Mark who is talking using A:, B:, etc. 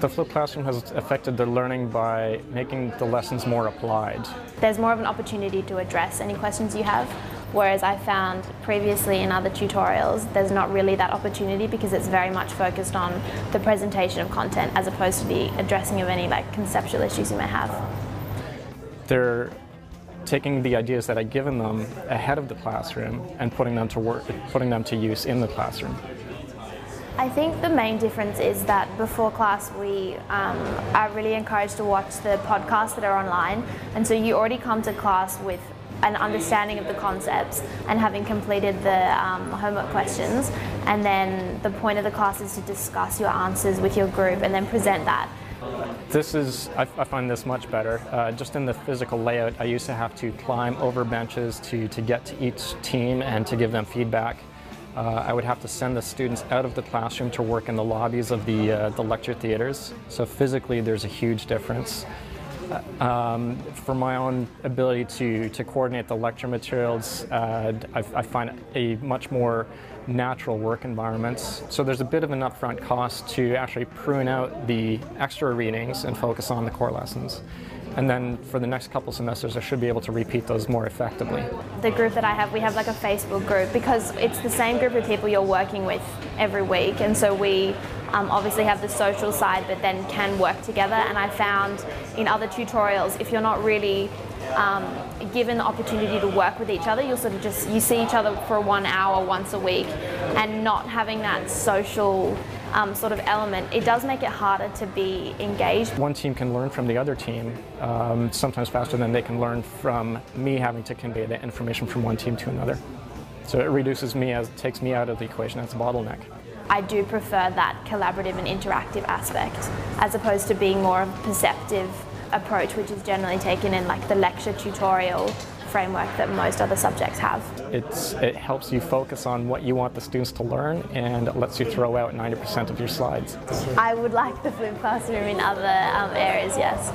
A: The flipped classroom has affected their learning by making the lessons more applied.
B: There's more of an opportunity to address any questions you have, whereas I found previously in other tutorials there's not really that opportunity because it's very much focused on the presentation of content as opposed to the addressing of any conceptual issues you may have.
A: They're taking the ideas that I've given them ahead of the classroom and putting them to use in the classroom.
B: I think the main difference is that before class we are really encouraged to watch the podcasts that are online, and so you already come to class with an understanding of the concepts and having completed the homework questions, and then the point of the class is to discuss your answers with your group and then present that.
A: I find this much better. Just in the physical layout, I used to have to climb over benches to get to each team and to give them feedback. I would have to send the students out of the classroom to work in the lobbies of the lecture theaters. So physically there's a huge difference. For my own ability to coordinate the lecture materials, I find a much more natural work environment. So there's a bit of an upfront cost to actually prune out the extra readings and focus on the core lessons. And then for the next couple semesters I should be able to repeat those more effectively.
B: The group that I have, we have a Facebook group because it's the same group of people you're working with every week, and so we obviously have the social side but then can work together. And I found in other tutorials, if you're not really given the opportunity to work with each other, you'll sort of you see each other for 1 hour once a week, and not having that social sort of element, it does make it harder to be engaged.
A: One team can learn from the other team sometimes faster than they can learn from me having to convey the information from one team to another. So it takes me out of the equation as a bottleneck.
B: I do prefer that collaborative and interactive aspect as opposed to being more of a perceptive approach, which is generally taken in the lecture tutorial framework that most other subjects have.
A: It helps you focus on what you want the students to learn, and it lets you throw out 90% of your slides.
B: I would like the flipped classroom in other areas, yes.